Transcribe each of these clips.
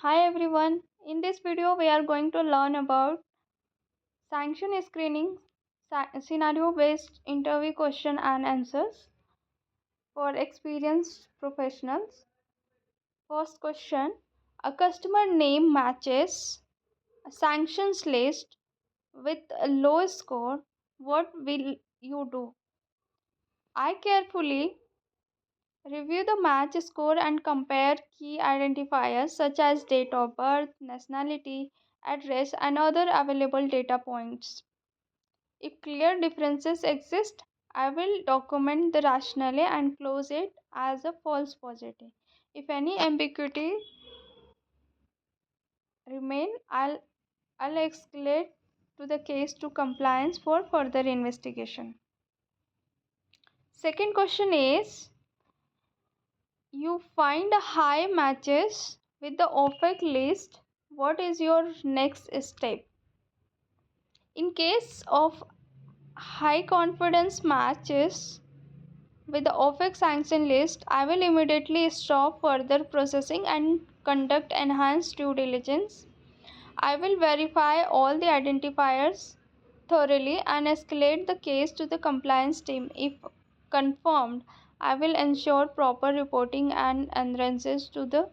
Hi everyone. In this video we are going to learn about sanction screening scenario based interview question and answers for experienced professionals. First question: a customer name matches a sanctions list with a low score. What will you do? I carefully review the match score and compare key identifiers such as date of birth, nationality, address, and other available data points. If clear differences exist, I will document the rationale and close it as a false positive. If any ambiguity remain, I'll escalate to the case to compliance for further investigation. Second question is, you find high matches with the OFAC list. What is your next step? In case of high confidence matches with the OFAC sanction list, I will immediately stop further processing and conduct enhanced due diligence. I will verify all the identifiers thoroughly and escalate the case to the compliance team. If confirmed, I will ensure proper reporting and adherences to the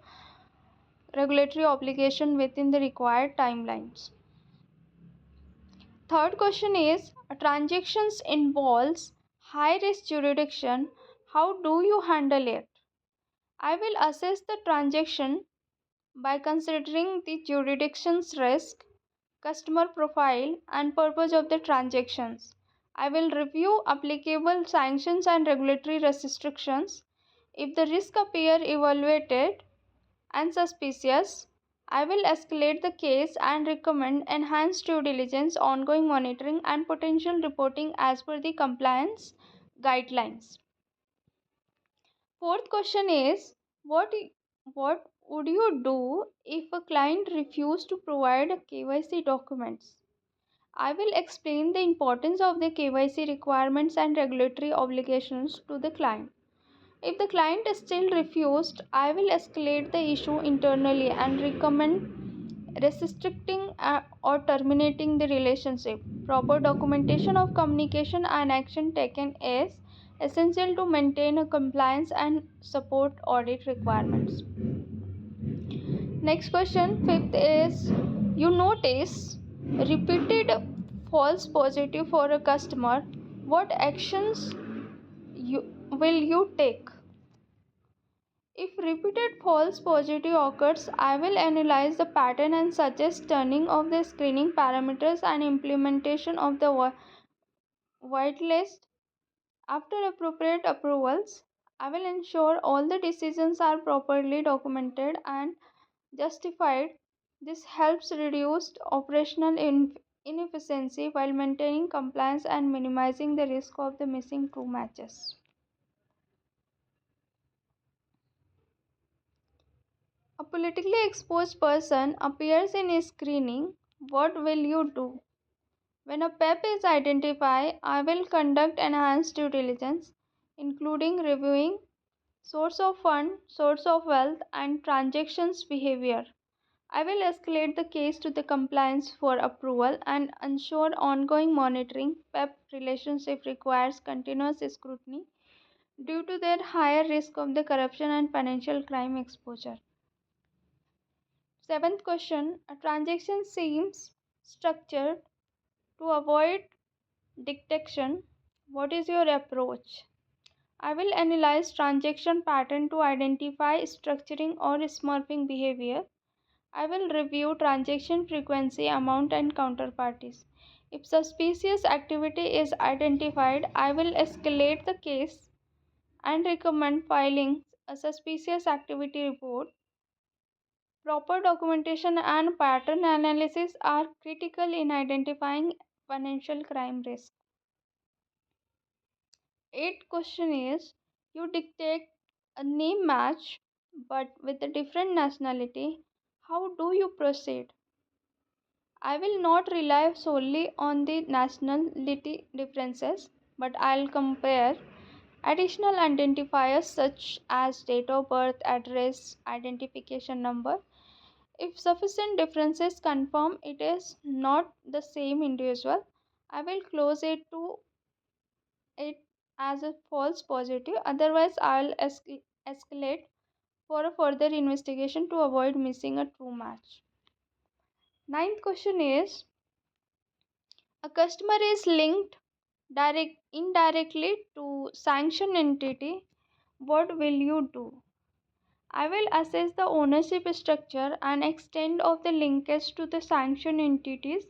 regulatory obligation within the required timelines. Third question is, transactions involves high risk jurisdiction. How do you handle it? I will assess the transaction by considering the jurisdiction's risk, customer profile, and purpose of the transactions. I will review applicable sanctions and regulatory restrictions. If the risk appear evaluated and suspicious, I will escalate the case and recommend enhanced due diligence, ongoing monitoring, and potential reporting as per the compliance guidelines. Fourth question is, what would you do if a client refused to provide KYC documents? I will explain the importance of the KYC requirements and regulatory obligations to the client. If the client is still refused, I will escalate the issue internally and recommend restricting or terminating the relationship. Proper documentation of communication and action taken is essential to maintain a compliance and support audit requirements. Next question, fifth is, you notice repeated false positive for a customer. What actions will you take? If repeated false positive occurs, I will analyze the pattern and suggest turning off the screening parameters and implementation of the whitelist. After appropriate approvals, I will ensure all the decisions are properly documented and justified. This helps reduce operational inefficiency while maintaining compliance and minimizing the risk of the missing true matches. A politically exposed person appears in a screening. What will you do? When a PEP is identified, I will conduct enhanced due diligence, including reviewing source of fund, source of wealth, and transactions behavior. I will escalate the case to the compliance for approval and ensure ongoing monitoring. PEP relationship requires continuous scrutiny due to their higher risk of the corruption and financial crime exposure. Seventh question, a transaction seems structured to avoid detection. What is your approach? I will analyze transaction pattern to identify structuring or smurfing behavior. I will review transaction frequency, amount, and counterparties. If suspicious activity is identified, I will escalate the case and recommend filing a suspicious activity report. Proper documentation and pattern analysis are critical in identifying financial crime risk. Eighth question is, you dictate a name match but with a different nationality. How do you proceed? I will not rely solely on the nationality differences, but I'll compare additional identifiers such as date of birth, address, identification number. If sufficient differences confirm it is not the same individual, I will close it as a false positive. Otherwise, I'll escalate for a further investigation to avoid missing a true match. Ninth question is, a customer is linked indirectly to sanction entity. What will you do? I will assess the ownership structure and extent of the linkage to the sanction entities.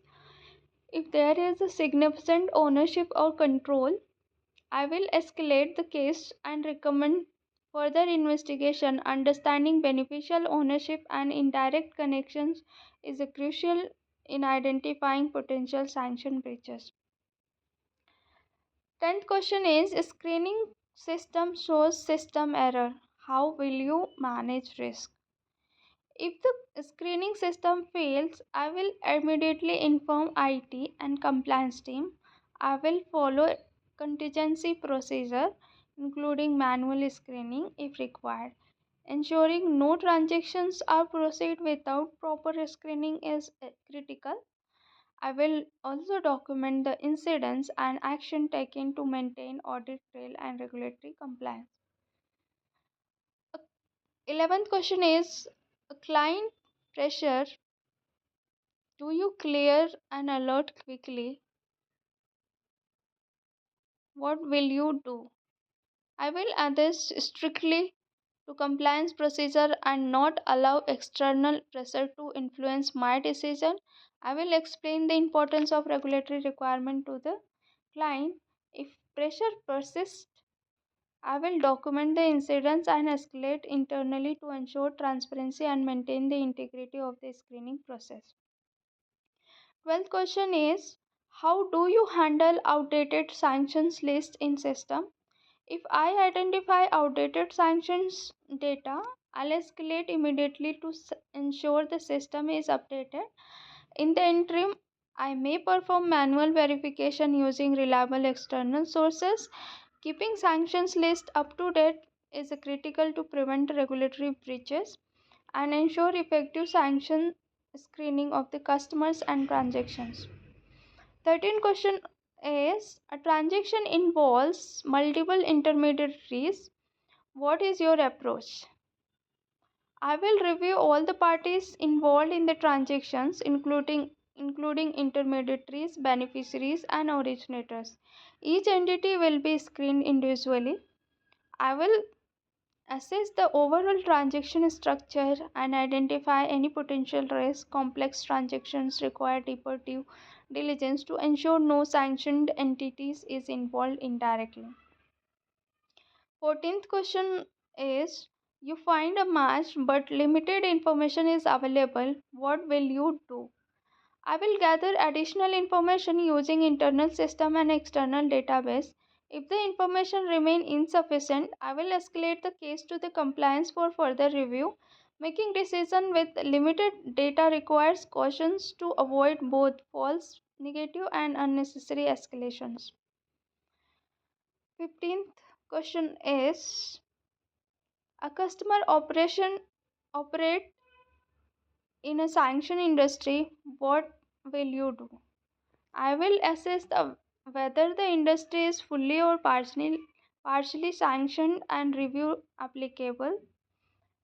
If there is a significant ownership or control, I will escalate the case and recommend further investigation. Understanding beneficial ownership and indirect connections is crucial in identifying potential sanction breaches. 10th question is, screening system shows system error. How will you manage risk? If the screening system fails, I will immediately inform IT and compliance team. I will follow contingency procedure including manual screening if required. Ensuring no transactions are proceed without proper screening is critical. I will also document the incidents and action taken to maintain audit trail and regulatory compliance. 11th question is, a client pressure. Do you clear an alert quickly? What will you do? I will adhere strictly to compliance procedure and not allow external pressure to influence my decision. I will explain the importance of regulatory requirement to the client. If pressure persists, I will document the incidents and escalate internally to ensure transparency and maintain the integrity of the screening process. 12th question is, how do you handle outdated sanctions list in system? If I identify outdated sanctions data, I'll escalate immediately to ensure the system is updated. In the interim, I may perform manual verification using reliable external sources. Keeping sanctions list up to date is critical to prevent regulatory breaches and ensure effective sanction screening of the customers and transactions. 13th question is, a transaction involves multiple intermediaries. What is your approach? I will review all the parties involved in the transactions, including intermediaries, beneficiaries, and originators. Each entity will be screened individually. I will assess the overall transaction structure and identify any potential risk. Complex transactions require deeper due diligence to ensure no sanctioned entities is involved indirectly. 14th question is, you find a match but limited information is available. What will you do? I will gather additional information using internal system and external database. If the information remain insufficient, I will escalate the case to the compliance for further review. Making decision with limited data requires cautions to avoid both false negative and unnecessary escalations. 15th question is, a customer operate in a sanction industry. What will you do? I will assess whether the industry is fully or partially sanctioned and review applicable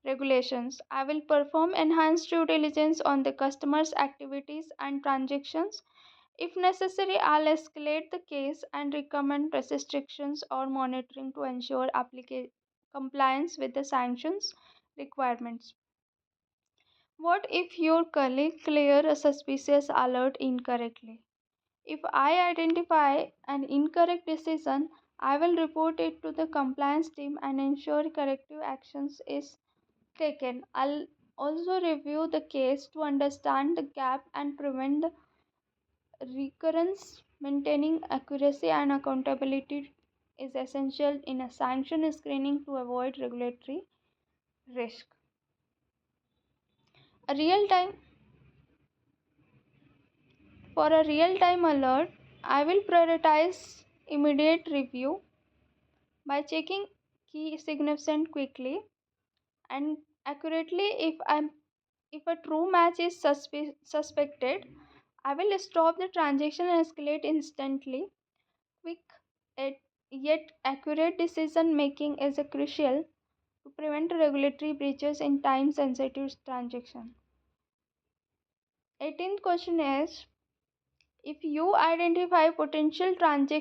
regulations. I will perform enhanced due diligence on the customer's activities and transactions. If necessary, I'll escalate the case and recommend restrictions or monitoring to ensure compliance with the sanctions requirements. What if your colleague clear a suspicious alert incorrectly? If I identify an incorrect decision, I will report it to the compliance team and ensure corrective actions is taken. I'll also review the case to understand the gap and prevent the recurrence. Maintaining accuracy and accountability is essential in a sanction screening to avoid regulatory risk. A real time For a real time alert, I will prioritize immediate review by checking key significant quickly and accurately. If a true match is suspected, I will stop the transaction and escalate instantly. Quick yet accurate decision making is crucial to prevent regulatory breaches in time sensitive transactions. 18th question is, if you identify potential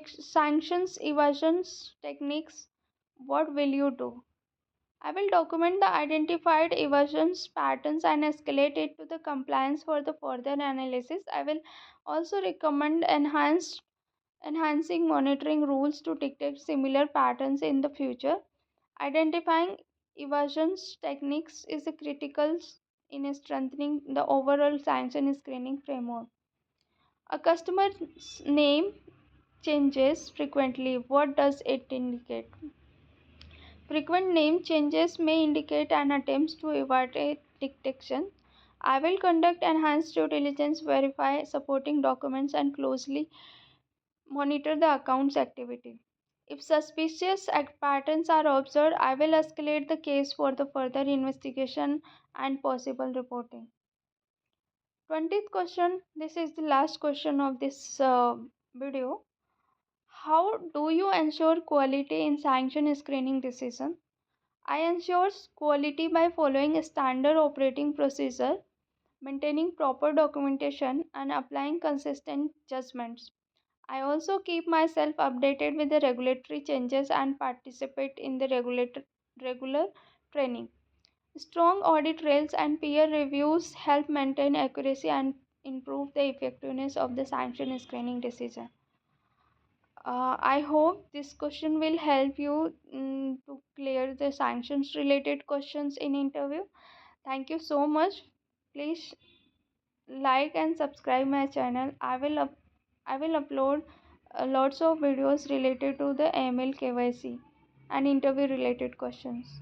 sanctions evasions techniques, what will you do? I will document the identified evasions patterns and escalate it to the compliance for the further analysis. I will also recommend enhancing monitoring rules to detect similar patterns in the future. Identifying evasions techniques is critical in strengthening the overall sanction screening framework. A customer's name changes frequently. What does it indicate? Frequent name changes may indicate an attempt to evade detection. I will conduct enhanced due diligence, verify supporting documents, and closely monitor the account's activity. If suspicious patterns are observed, I will escalate the case for the further investigation and possible reporting. 20th question. This is the last question of this video. How do you ensure quality in sanction screening decision? I ensure quality by following a standard operating procedure, maintaining proper documentation, and applying consistent judgments. I also keep myself updated with the regulatory changes and participate in the regular training. Strong audit trails and peer reviews help maintain accuracy and improve the effectiveness of the sanction screening decision. I hope this question will help you to clear the sanctions related questions in interview. Thank you so much. Please like and subscribe my channel. I will upload lots of videos related to the AML KYC and interview related questions.